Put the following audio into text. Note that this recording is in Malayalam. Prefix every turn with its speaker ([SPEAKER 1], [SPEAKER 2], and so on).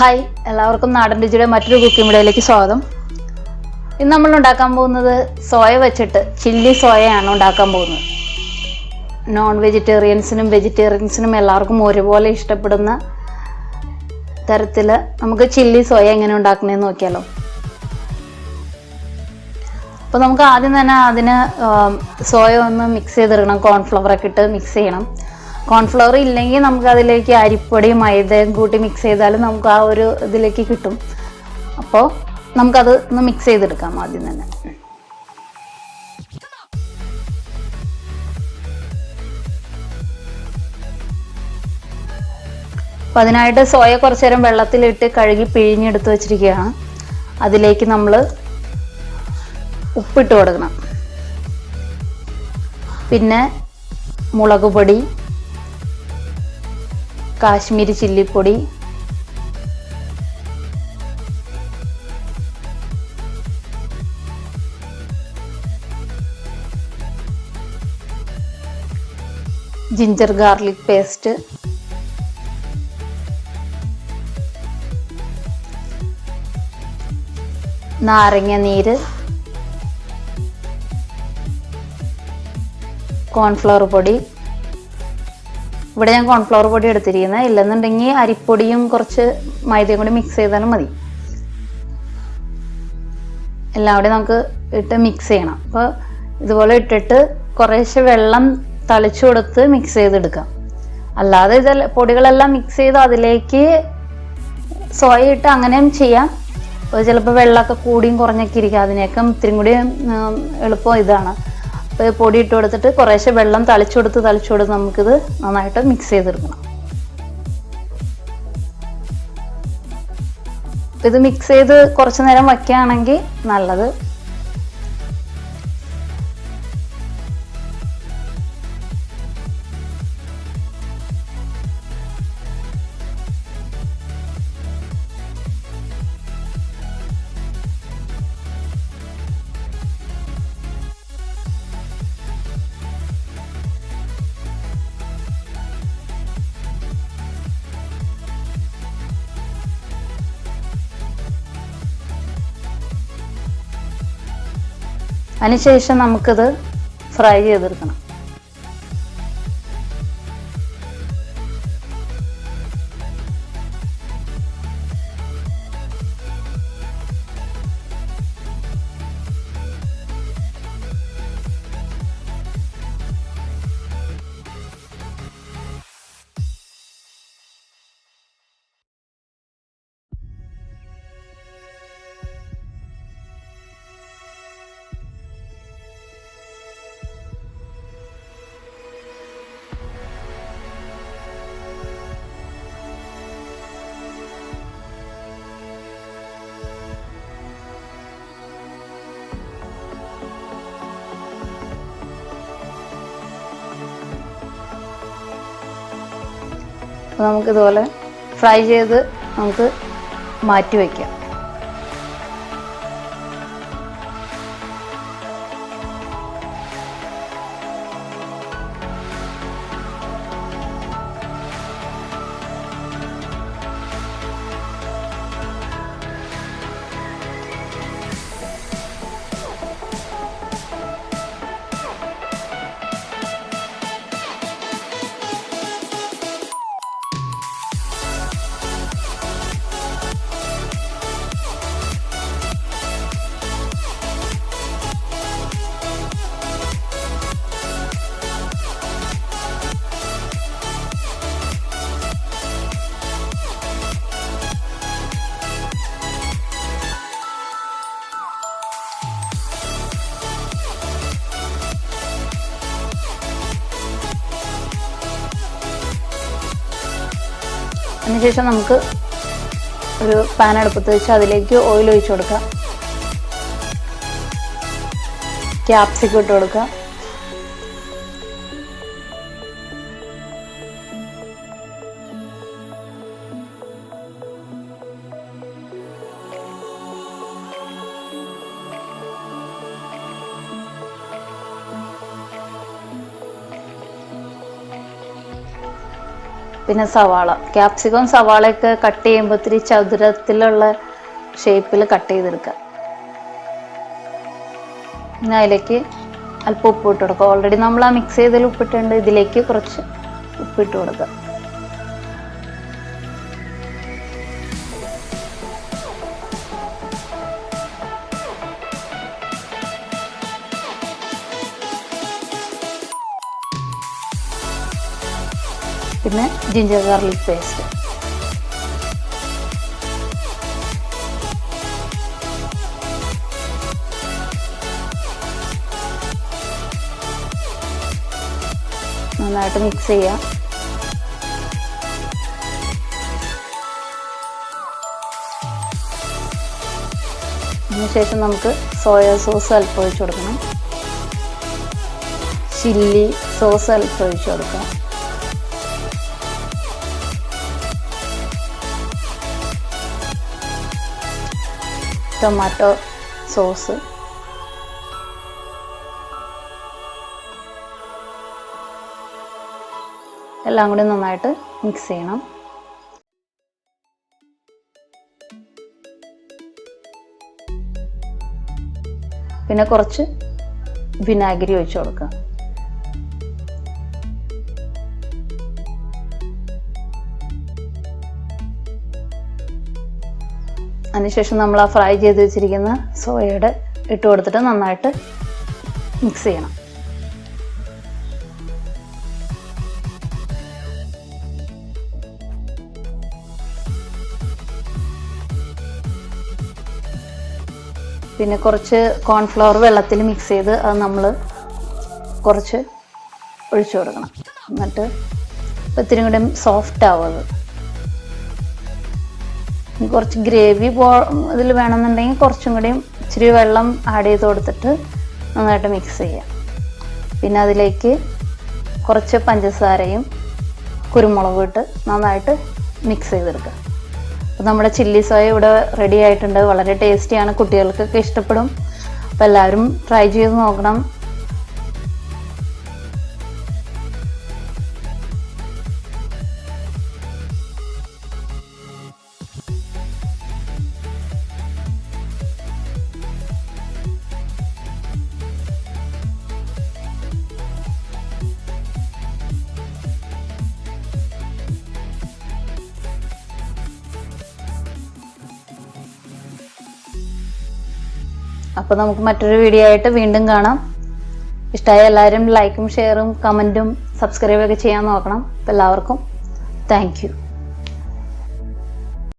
[SPEAKER 1] ഹായ്, എല്ലാവർക്കും നാടൻ രുചിയുടെ മറ്റൊരു കുക്കിംഗ് വീഡിയോയിലേക്ക് സ്വാഗതം. ഇന്ന് നമ്മൾ ഉണ്ടാക്കാൻ പോകുന്നത് സോയ വെച്ചിട്ട് ചില്ലി സോയയാണ് ഉണ്ടാക്കാൻ പോകുന്നത്. നോൺ വെജിറ്റേറിയൻസിനും വെജിറ്റേറിയൻസിനും എല്ലാവർക്കും ഒരുപോലെ ഇഷ്ടപ്പെടുന്ന തരത്തിൽ നമുക്ക് ചില്ലി സോയ എങ്ങനെ ഉണ്ടാക്കണമെന്ന് നോക്കിയാലോ. അപ്പോൾ നമുക്ക് ആദ്യം തന്നെ അതിന് സോയ ഒന്ന് മിക്സ് ചെയ്തെടുക്കണം. കോൺഫ്ലവറൊക്കെ ഇട്ട് മിക്സ് ചെയ്യണം. കോൺഫ്ലവർ ഇല്ലെങ്കിൽ നമുക്ക് അതിലേക്ക് അരിപ്പൊടിയും മൈദയും കൂട്ടി മിക്സ് ചെയ്താലും നമുക്ക് ആ ഒരു ഇതിലേക്ക് കിട്ടും. അപ്പോൾ നമുക്കത് ഒന്ന് മിക്സ് ചെയ്തെടുക്കാം ആദ്യം തന്നെ. അപ്പം അതിനായിട്ട് സോയ കുറച്ച് നേരം വെള്ളത്തിലിട്ട് കഴുകി പിഴിഞ്ഞെടുത്ത് വെച്ചിരിക്കുകയാണ്. അതിലേക്ക് നമ്മൾ ഉപ്പിട്ട് കൊടുക്കണം. പിന്നെ മുളക് പൊടി, കാശ്മീരി ചില്ലിപ്പൊടി, ജിഞ്ചർ ഗാർലിക് പേസ്റ്റ്, നാരങ്ങ നീര്, കോൺഫ്ലവർ പൊടി. ഇവിടെ ഞാൻ കോൺഫ്ലവർ പൊടി എടുത്തിരിക്കുന്നത്. ഇല്ലെന്നുണ്ടെങ്കിൽ അരിപ്പൊടിയും കുറച്ച് മൈദയും കൂടി മിക്സ് ചെയ്താലും മതി. എല്ലാം കൂടി നമുക്ക് ഇട്ട് മിക്സ് ചെയ്യണം. അപ്പോൾ ഇതുപോലെ ഇട്ടിട്ട് കുറേശ്ശെ വെള്ളം തളിച്ചു കൊടുത്ത് മിക്സ് ചെയ്തെടുക്കാം. അല്ലാതെ പൊടികളെല്ലാം മിക്സ് ചെയ്ത് അതിലേക്ക് സോയ ഇട്ട് അങ്ങനെയും ചെയ്യാം. അപ്പോൾ ചിലപ്പോൾ വെള്ളമൊക്കെ കൂടിയും കുറഞ്ഞൊക്കെ ഇരിക്കുക. അതിനേക്കാൾ ഇത്തിരി കൂടി എളുപ്പം ഇതാണ്. അപ്പോൾ പൊടി ഇട്ട് കൊടുത്തിട്ട് കുറേശ്ശെ വെള്ളം തളിച്ചു കൊടുത്ത് നമുക്കിത് നന്നായിട്ട് മിക്സ് ചെയ്തെടുക്കണം. ഇത് മിക്സ് ചെയ്ത് കുറച്ച് നേരം വയ്ക്കുകയാണെങ്കിൽ നല്ലത്. അതിനുശേഷം നമുക്കിത് ഫ്രൈ ചെയ്തെടുക്കണം. അപ്പോൾ നമുക്കിതുപോലെ ഫ്രൈ ചെയ്ത് നമുക്ക് മാറ്റി വയ്ക്കാം. അതിനുശേഷം നമുക്ക് ഒരു പാൻ അടുപ്പത്ത് വെച്ച് അതിലേക്ക് ഓയിൽ ഒഴിച്ചു കൊടുക്കാം. ക്യാപ്സിക്കം ഇട്ട് കൊടുക്കാം. പിന്നെ സവാള, ക്യാപ്സിക്കം സവാളയൊക്കെ കട്ട് ചെയ്യുമ്പോൾ ഇത്തിരി ചതുരത്തിലുള്ള ഷേപ്പിൽ കട്ട് ചെയ്തെടുക്കുക. പിന്നെ അതിലേക്ക് അല്പം ഉപ്പിട്ട് കൊടുക്കുക. ഓൾറെഡി നമ്മൾ ആ മിക്സ് ചെയ്തതിൽ ഉപ്പിട്ടുണ്ട്, ഇതിലേക്ക് കുറച്ച് ഉപ്പിട്ട് കൊടുക്കുക. പിന്നെ ജിഞ്ചർ ഗാർലിക് പേസ്റ്റ്, നന്നായിട്ട് മിക്സ് ചെയ്യാം. അതിനുശേഷം നമുക്ക് സോയ സോസ് അല്പം ഒഴിച്ചു കൊടുക്കണം. ചില്ലി സോസ് അല്പം ഒഴിച്ചു കൊടുക്കാം. ടൊമാറ്റോ സോസ്, എല്ലാം കൂടി നന്നായിട്ട് മിക്സ് ചെയ്യണം. പിന്നെ കുറച്ച് വിനാഗിരി ഒഴിച്ചു കൊടുക്കാം. അതിനുശേഷം നമ്മൾ ആ ഫ്രൈ ചെയ്ത് വെച്ചിരിക്കുന്ന സോയയുടെ ഇട്ട് കൊടുത്തിട്ട് നന്നായിട്ട് മിക്സ് ചെയ്യണം. പിന്നെ കുറച്ച് കോൺഫ്ലവർ വെള്ളത്തിൽ മിക്സ് ചെയ്ത് അത് നമ്മൾ കുറച്ച് ഒഴിച്ചു കൊടുക്കണം. എന്നിട്ട് ഇത്തിരി കൂടി സോഫ്റ്റ് ആവും അത്. കുറച്ച് ഗ്രേവി ഇതിൽ വേണമെന്നുണ്ടെങ്കിൽ കുറച്ചും കൂടി ഇച്ചിരി വെള്ളം ആഡ് ചെയ്ത് കൊടുത്തിട്ട് നന്നായിട്ട് മിക്സ് ചെയ്യാം. പിന്നെ അതിലേക്ക് കുറച്ച് പഞ്ചസാരയും കുരുമുളകും ഇട്ട് നന്നായിട്ട് മിക്സ് ചെയ്തെടുക്കുക. അപ്പോൾ നമ്മുടെ ചില്ലി സോയ ഇവിടെ റെഡി ആയിട്ടുണ്ട്. വളരെ ടേസ്റ്റിയാണ്, കുട്ടികൾക്കൊക്കെ ഇഷ്ടപ്പെടും. അപ്പോൾ എല്ലാവരും ട്രൈ ചെയ്ത് നോക്കണം. അപ്പോൾ നമുക്ക് മറ്റൊരു വീഡിയോ ആയിട്ട് വീണ്ടും കാണാം. ഇഷ്ടമായ എല്ലാവരും ലൈക്കും ഷെയറും കമൻറ്റും സബ്സ്ക്രൈബൊക്കെ ചെയ്യാൻ നോക്കണം. അപ്പോൾ എല്ലാവർക്കും താങ്ക് യു.